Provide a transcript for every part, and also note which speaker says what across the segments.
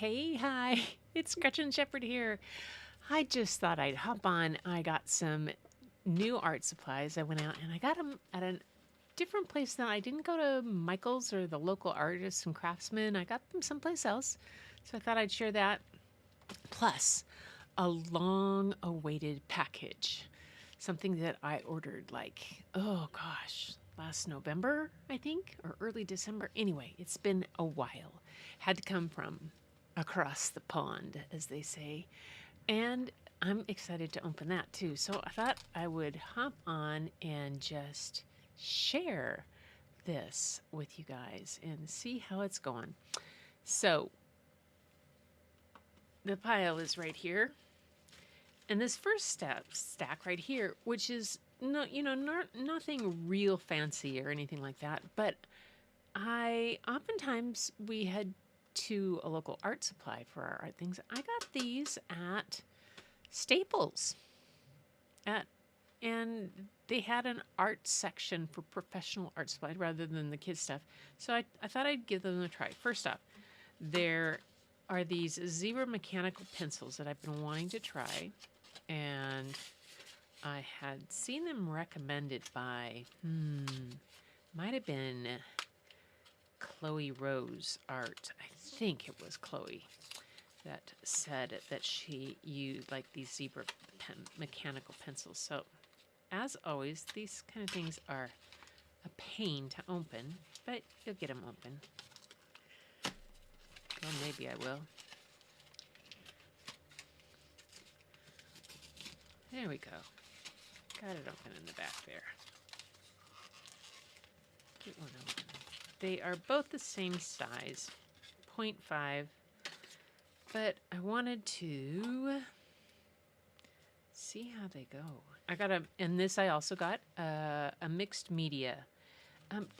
Speaker 1: Hey, hi, it's Gretchen Shepherd here. I just thought I'd hop on. I got some new art supplies. I went out and I got them at a different place now. I didn't go to Michael's or the local artists and craftsmen. I got them someplace else. So I thought I'd share that. Plus, a long awaited package. Something that I ordered like, oh gosh, last November, I think, or early December. Anyway, it's been a while. Had to come from across the pond, as they say. And I'm excited to open that too. So I thought I would hop on and just share this with you guys and see how it's going. So the pile is right here. And this first stack right here, which is nothing real fancy or anything like that, but oftentimes we head to a local art supply for our art things. I got these at Staples, and they had an art section for professional art supply rather than the kids stuff. So I thought I'd give them a try. First off, there are these zebra mechanical pencils that I've been wanting to try, and I had seen them recommended by, might have been Chloe Rose Art. I think it was Chloe that said that she used like these zebra mechanical pencils. So as always, these kind of things are a pain to open, but you'll get them open. Well, maybe I will. There we go. Got it open in the back there. Get one open. They are both the same size, 0.5, but I wanted to see how they go. I got and this I also got a mixed media.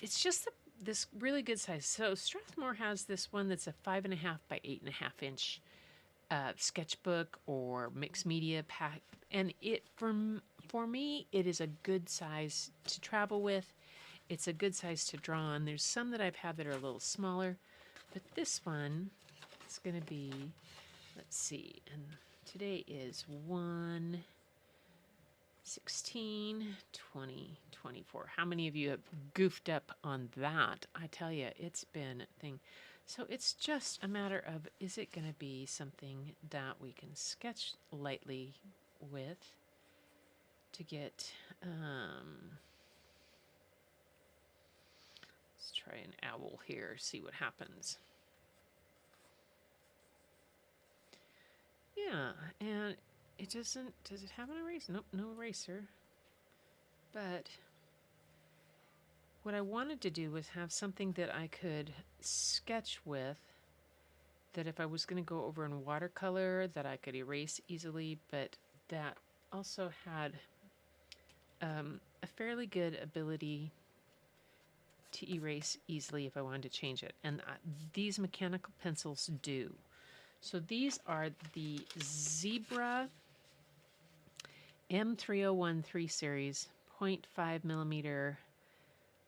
Speaker 1: It's just this really good size. So Strathmore has this one that's a 5.5 by 8.5 inch sketchbook or mixed media pack, and it for me it is a good size to travel with. It's a good size to draw on. There's some that I've had that are a little smaller, but this one is going to be, let's see, and today is 1/16/2024. How many of you have goofed up on that? I tell you, it's been a thing. So it's just a matter of, is it going to be something that we can sketch lightly with to get, let's try an owl here, see what happens. Yeah, and it doesn't, does it have an eraser? Nope, no eraser. But what I wanted to do was have something that I could sketch with, that if I was going to go over in watercolor, that I could erase easily, but that also had a fairly good ability to erase easily if I wanted to change it. And these mechanical pencils do. So these are the Zebra M3013 series 0.5 millimeter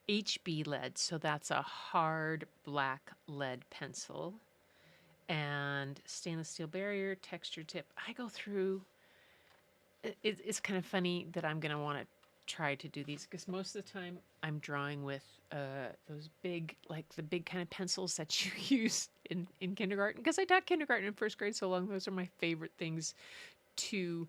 Speaker 1: HB lead. So that's a hard black lead pencil. And stainless steel barrier, texture tip. I go through, it's kind of funny that I'm going to want to try to do these because most of the time I'm drawing with those big, like the big kind of pencils that you use in kindergarten, because I taught kindergarten and first grade so long. Those are my favorite things to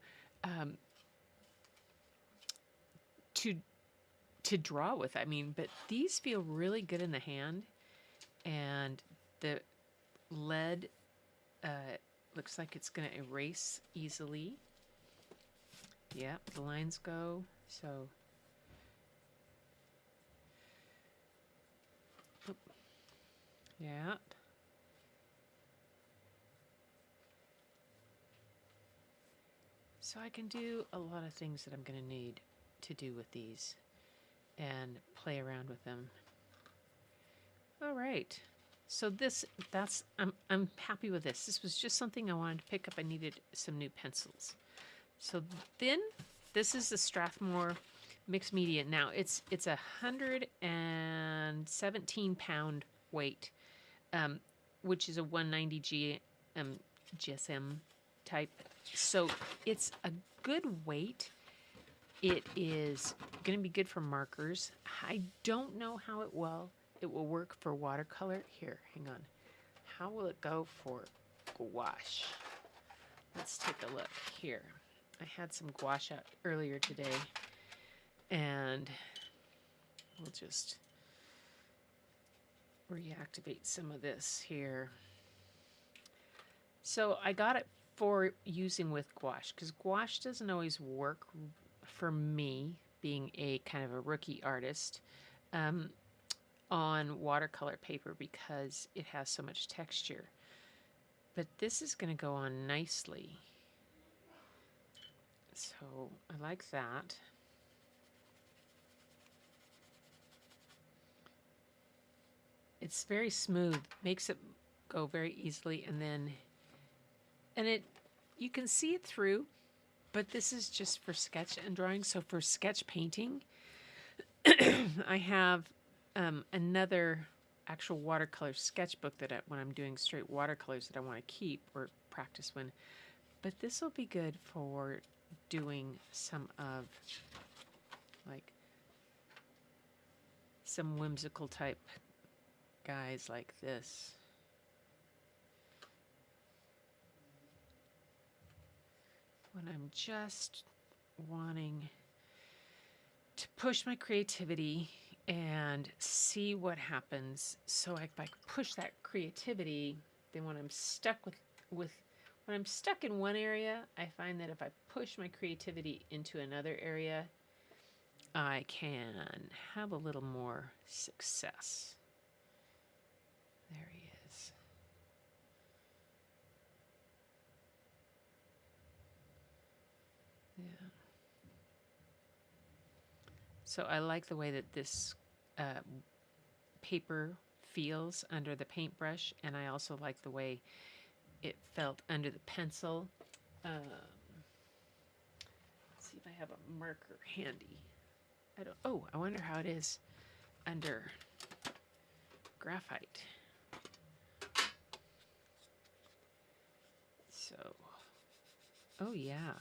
Speaker 1: draw with. I mean, but these feel really good in the hand, and the lead looks like it's going to erase easily. Yep, the lines go. So, yep. So I can do a lot of things that I'm going to need to do with these and play around with them. All right. So I'm happy with this. This was just something I wanted to pick up. I needed some new pencils. So then this is the Strathmore mixed media. Now it's 117 pound weight, which is a 190G GSM type. So it's a good weight. It is going to be good for markers. I don't know how it will work for watercolor. Here, hang on. How will it go for gouache? Let's take a look here. I had some gouache out earlier today, and we'll just reactivate some of this here. So I got it for using with gouache, because gouache doesn't always work for me, being a kind of a rookie artist, on watercolor paper because it has so much texture. But this is going to go on nicely. So I like that. It's very smooth, makes it go very easily, and you can see it through, but this is just for sketch and drawing. So for sketch painting, I have another actual watercolor sketchbook that when I'm doing straight watercolors that I want to keep or practice when. But this will be good for doing some of like some whimsical type guys like this. When I'm just wanting to push my creativity and see what happens. So if I push that creativity, then when I'm stuck when I'm stuck in one area, I find that if I push my creativity into another area, I can have a little more success. There he is. Yeah. So I like the way that this paper feels under the paintbrush, and I also like the way it felt under the pencil. Let's see if I have a marker handy. I wonder how it is under graphite. So, oh yeah.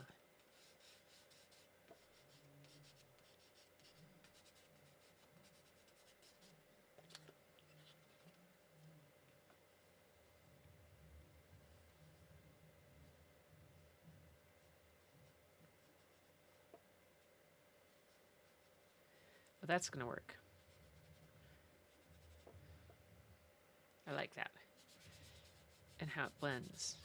Speaker 1: Well, that's going to work. I like that. And how it blends.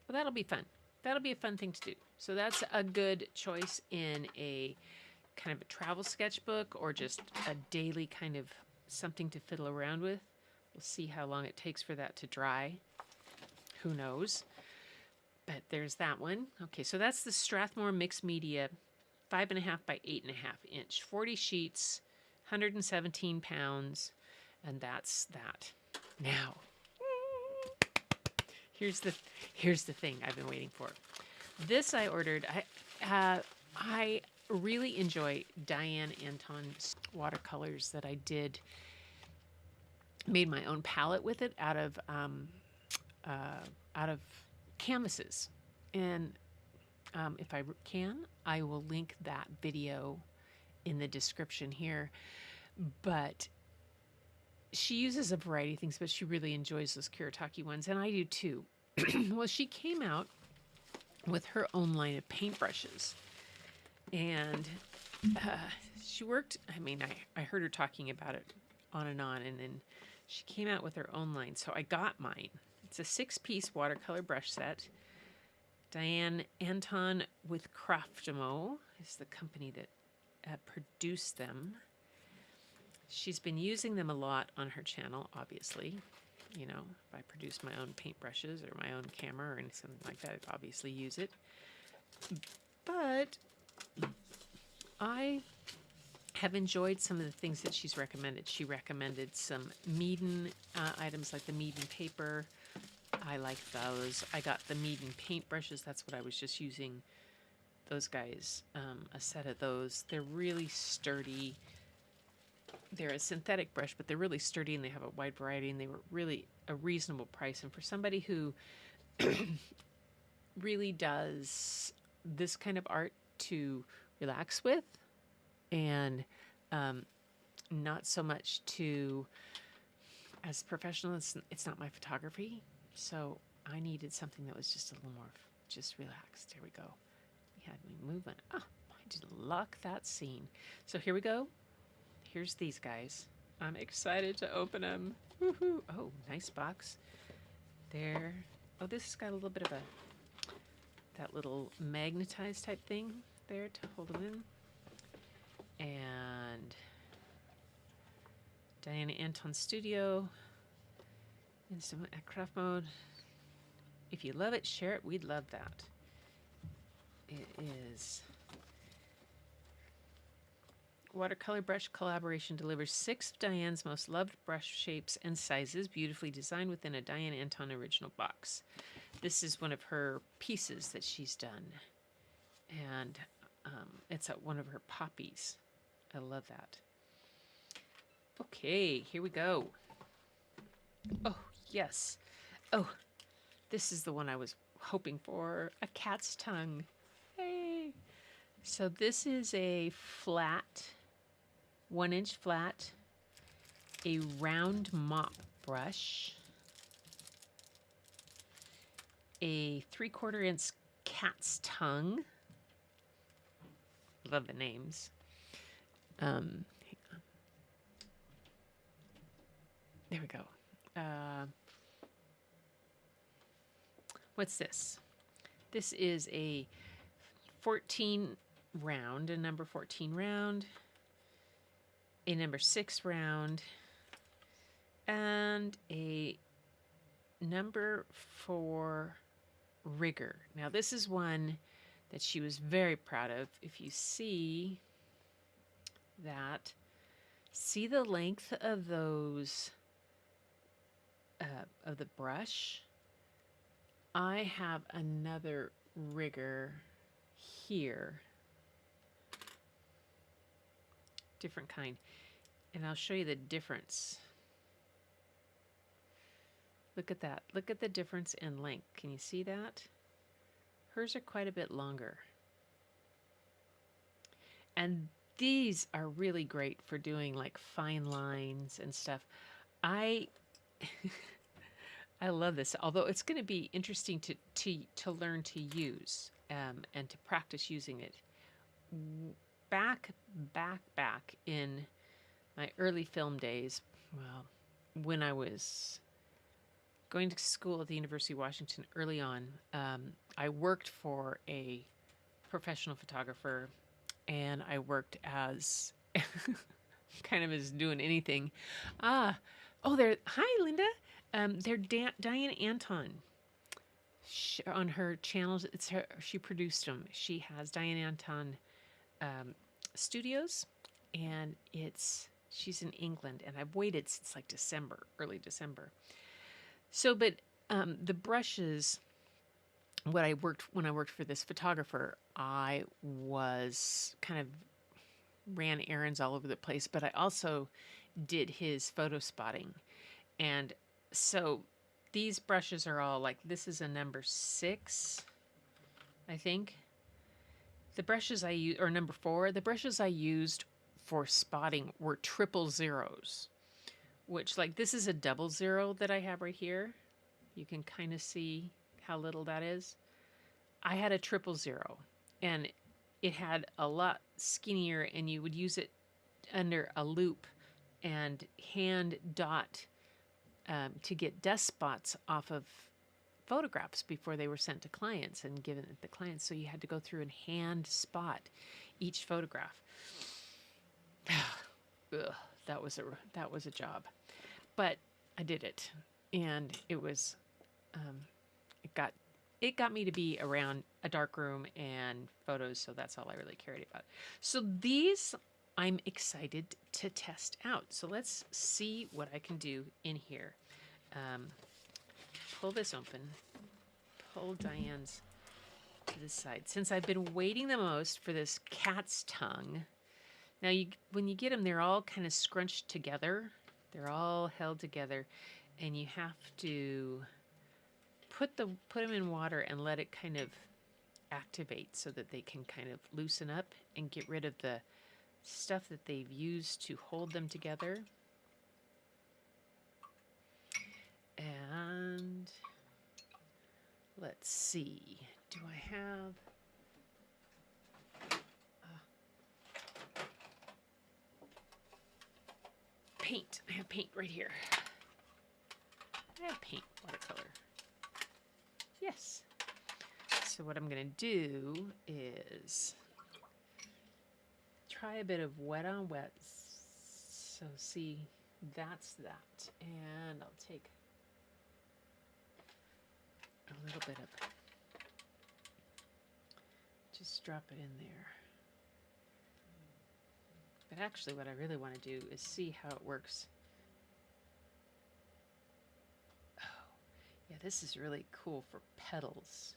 Speaker 1: Well, that'll be fun. That'll be a fun thing to do. So that's a good choice in a kind of a travel sketchbook or just a daily kind of something to fiddle around with. We'll see how long it takes for that to dry. Who knows? But there's that one. Okay, so that's the Strathmore Mixed Media 5.5 by 8.5 inch, 40 sheets, 117 pounds, and that's that. Now, here's the thing I've been waiting for. This I ordered. I really enjoy DianeAntoneStudio watercolors that I did. Made my own palette with it out of canvases, and if I can, I will link that video in the description here. But she uses a variety of things, but she really enjoys those Kuretake ones, and I do too. Well, she came out with her own line of paintbrushes, and she worked. I mean, I heard her talking about it on, and then she came out with her own line. So I got mine. It's a 6-piece watercolor brush set. Diane Anton with Craftamo is the company that produced them. She's been using them a lot on her channel, obviously. You know, if I produce my own paintbrushes or my own camera or anything like that, I'd obviously use it. But I have enjoyed some of the things that she's recommended. She recommended some Meaden items like the Meaden paper. I like those. I got the Meaden paintbrushes. That's what I was just using. Those guys, a set of those. They're really sturdy. they're a synthetic brush, but they're really sturdy and they have a wide variety, and they were really a reasonable price. And for somebody who really does this kind of art to relax with, and not so much to as professional, it's not my photography, so I needed something that was just a little more just relaxed. Here we go. We had me moving. Oh, I did luck that scene. So here we go. Here's these guys. I'm excited to open them. Woohoo! Oh, nice box. There. Oh, this has got a little bit of that little magnetized type thing there to hold them in. And DianeAntoneStudio. Instant at craft mode. If you love it, share it. We'd love that. It is watercolor brush collaboration delivers 6 of Diane's most loved brush shapes and sizes, beautifully designed within a Diane Antone original box. This is one of her pieces that she's done, and it's one of her poppies. I love that. Okay, here we go. Oh, yes. Oh, this is the one I was hoping for, a cat's tongue. Hey. So this is a flat, 1-inch flat, a round mop brush, a 3/4 inch cat's tongue. Love the names. Hang on. There we go. What's this? This is a 14 round, a number 14 round, a number 6 round, and a number 4 rigger. Now this is one that she was very proud of. If you see that, see the length of those, of the brush. I have another rigger here, different kind, and I'll show you the difference. Look at that. Look at the difference in length. Can you see that? Hers are quite a bit longer. And these are really great for doing like fine lines and stuff. I love this, although it's going to be interesting to learn to use and to practice using it. Back in my early film days, well, when I was going to school at the University of Washington early on, I worked for a professional photographer, and I worked as kind of as doing anything. Hi, Linda. They're Diane Antone. On her channels, she produced them. She has DianeAntoneStudios, and she's in England, and I've waited since like early December. So, but the brushes, when I worked for this photographer, I was kind of ran errands all over the place, but I also did his photo spotting. And so these brushes are all like, this is a number 6, I think. The brushes I use, or number 4, the brushes I used for spotting were 000s, which, like, this is a 00 that I have right here. You can kind of see how little that is. I had a 000, and it had a lot skinnier, and you would use it under a loop and hand dot to get dust spots off of photographs before they were sent to clients and given to the clients. So you had to go through and hand spot each photograph. Ugh, that was a job, but I did it, and it was it got me to be around a dark room and photos, so that's all I really cared about. So these I'm excited to test out. So let's see what I can do in here. Pull this open. Pull Diane's to the side. Since I've been waiting the most for this cat's tongue Now, when you get them, they're all kind of scrunched together. They're all held together, and you have to put them in water and let it kind of activate so that they can kind of loosen up and get rid of the stuff that they've used to hold them together. And let's see, do I have paint? I have paint right here. I have paint, watercolor. Yes. So what I'm going to do is try a bit of wet on wet. So see, that's that. And I'll take a little bit of, just drop it in there. But actually what I really want to do is see how it works. Oh, yeah, this is really cool for petals.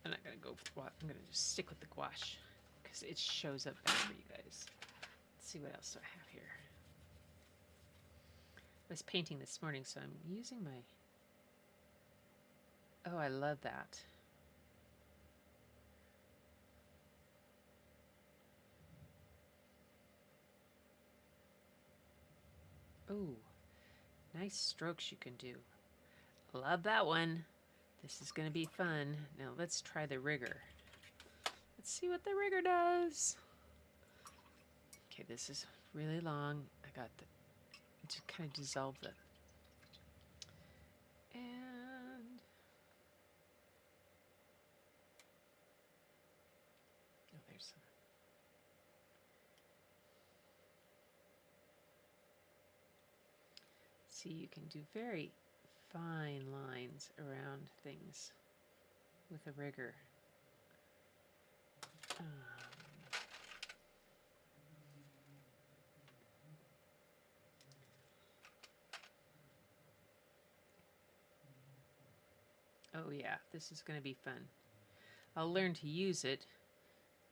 Speaker 1: I'm not going to go with what. I'm going to just stick with the gouache because it shows up better for you guys. Let's see what else do I have here. I was painting this morning, so I'm using my... Oh, I love that. Oh, nice strokes you can do. Love that one. This is going to be fun. Now let's try the rigger. Let's see what the rigger does. Okay, this is really long. I got the, to kind of dissolve the, and oh, there's some. See, you can do very fine lines around things with a rigger. Oh yeah, this is going to be fun. I'll learn to use it.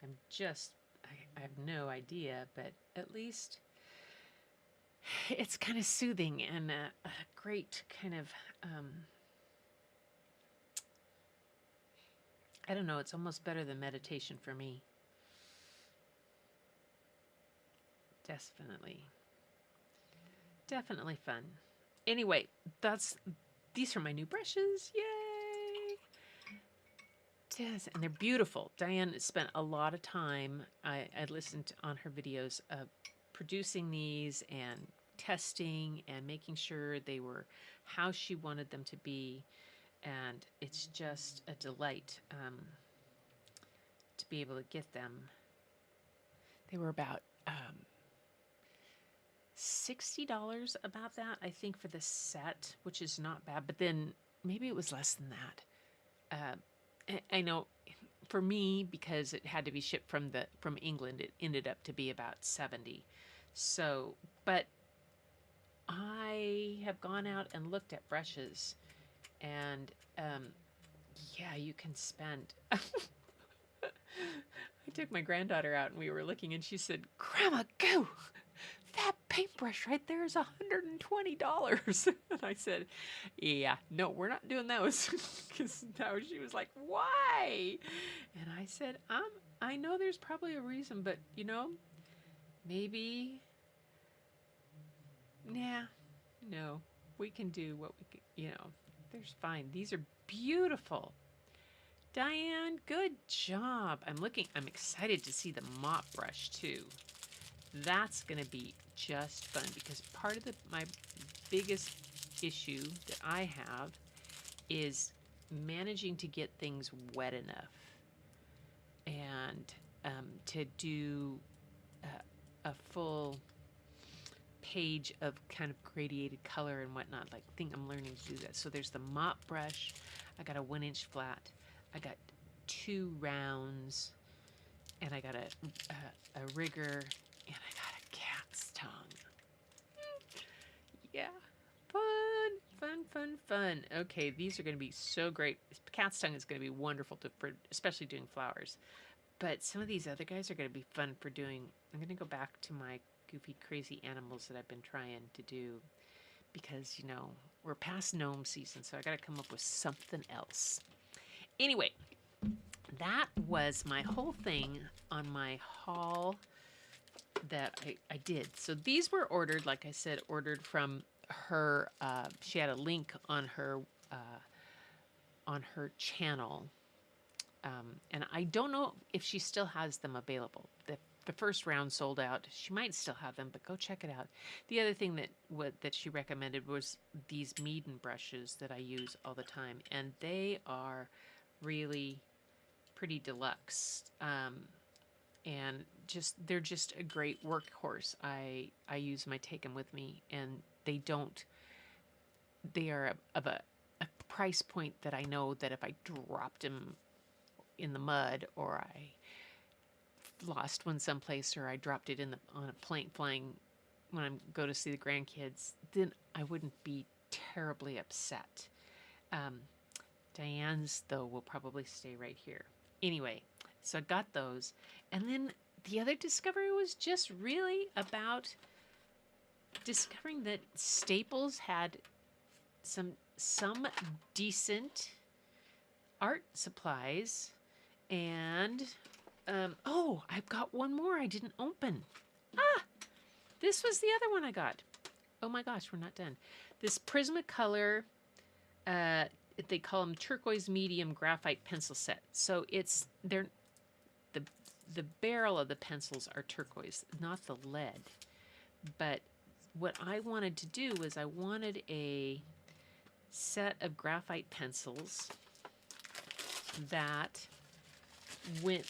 Speaker 1: I have no idea, but at least it's kind of soothing and a great kind of, I don't know, it's almost better than meditation for me. Definitely fun. Anyway, these are my new brushes. Yay! Yes, and they're beautiful. Diane spent a lot of time, I listened on her videos of producing these and testing and making sure they were how she wanted them to be. And it's just a delight to be able to get them. They were about $60, about that, I think, for the set, which is not bad. But then maybe it was less than that. I know for me, because it had to be shipped from England, it ended up to be about 70. So, but I have gone out and looked at brushes, and yeah, you can spend. I took my granddaughter out and we were looking, and she said, "Grandma, go! That paintbrush right there is $120. And I said, "Yeah, no, we're not doing those." Because now she was like, "Why?" And I said, I know there's probably a reason, but you know, maybe, yeah, no, we can do what we can, you know, there's fine. These are beautiful. Diane, good job. I'm excited to see the mop brush too. That's going to be just fun, because part of my biggest issue that I have is managing to get things wet enough and to do a full page of kind of gradiated color and whatnot. Like, I think I'm learning to do that. So there's the mop brush. I got a 1-inch flat. I got 2 rounds, and I got a rigger, and I got a cat's tongue. Yeah. Fun. Okay, these are going to be so great. Cat's tongue is going to be wonderful for especially doing flowers. But some of these other guys are going to be fun for doing. I'm going to go back to my goofy, crazy animals that I've been trying to do because, we're past gnome season, so I got to come up with something else. Anyway, that was my whole thing on my haul that I did. So these were ordered, like I said, ordered from her. She had a link on her channel, and I don't know if she still has them available. The first round sold out. She might still have them, but go check it out. The other thing that she recommended was these Meeden brushes that I use all the time, and they are really pretty deluxe. And they're just a great workhorse. I use them, I take them with me, and they are of a price point that I know that if I dropped them in the mud, or I lost one someplace, or I dropped it on a plane flying when I go to see the grandkids, then I wouldn't be terribly upset. Diane's, though, will probably stay right here. Anyway, so I got those. And then the other discovery was just really about discovering that Staples had some decent art supplies. And, I've got one more I didn't open. This was the other one I got. Oh my gosh, we're not done. This Prismacolor, they call them turquoise medium graphite pencil set. So the barrel of the pencils are turquoise, not the lead. But what I wanted to do was I wanted a set of graphite pencils that went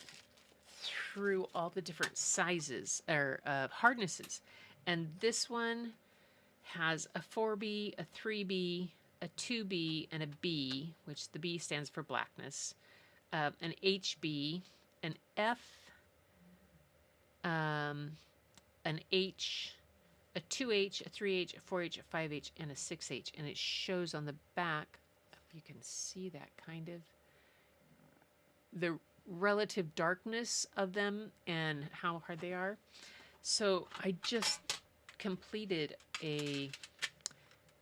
Speaker 1: through all the different sizes or hardnesses. And this one has a 4B, a 3B, a 2B, and a B, which the B stands for blackness, an HB, an F, an H, a 2H, a 3H, a 4H, a 5H, and a 6H. And it shows on the back, if you can see that kind of, the relative darkness of them and how hard they are. So I just completed a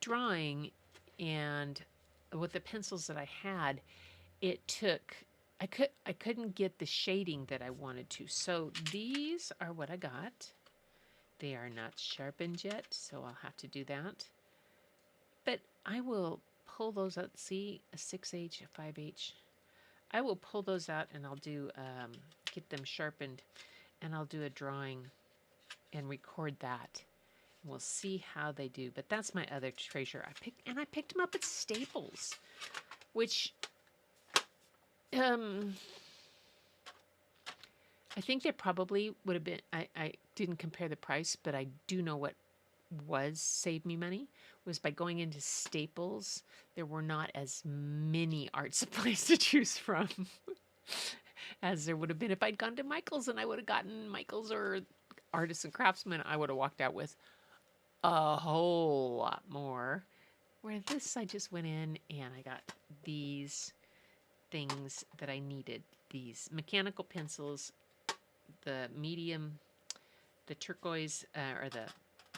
Speaker 1: drawing, and with the pencils that I had, I couldn't get the shading that I wanted to. So these are what I got. They are not sharpened yet, so I'll have to do that. But I will pull those out. See, a 6H, a 5H. I will pull those out and I'll do get them sharpened, and I'll do a drawing and record that. We'll see how they do. But that's my other treasure. I picked them up at Staples, which I think they probably would have been. I didn't compare the price, but I do know what saved me money was by going into Staples. There were not as many art supplies to choose from as there would have been if I'd gone to Michael's, and I would have gotten Michael's or Artists and Craftsmen. I would have walked out with a whole lot more. Where this, I just went in and I got these things that I needed. These mechanical pencils, the medium, the turquoise, or the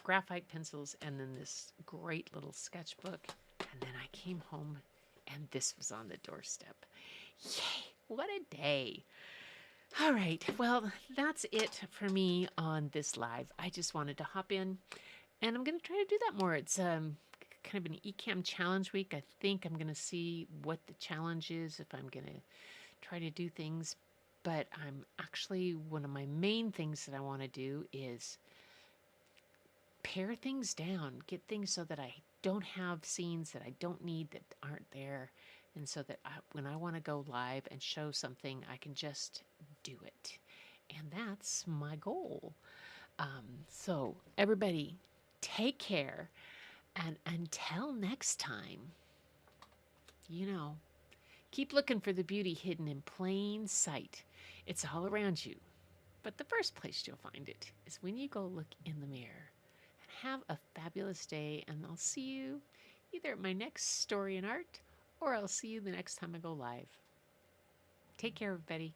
Speaker 1: graphite pencils, and then this great little sketchbook. And then I came home and this was on the doorstep. Yay! What a day. All right. Well, that's it for me on this live. I just wanted to hop in, and I'm going to try to do that more. It's kind of an eCam challenge week. I think I'm going to see what the challenge is, if I'm going to try to do things. But I'm actually, one of my main things that I want to do is pare things down, get things so that I don't have scenes that I don't need, that aren't there. And so that when I want to go live and show something, I can just do it. And that's my goal. So everybody, take care. And until next time, keep looking for the beauty hidden in plain sight. It's all around you. But the first place you'll find it is when you go look in the mirror and have a fabulous day, and I'll see you either at my next story in art or I'll see you the next time I go live. Take care, everybody.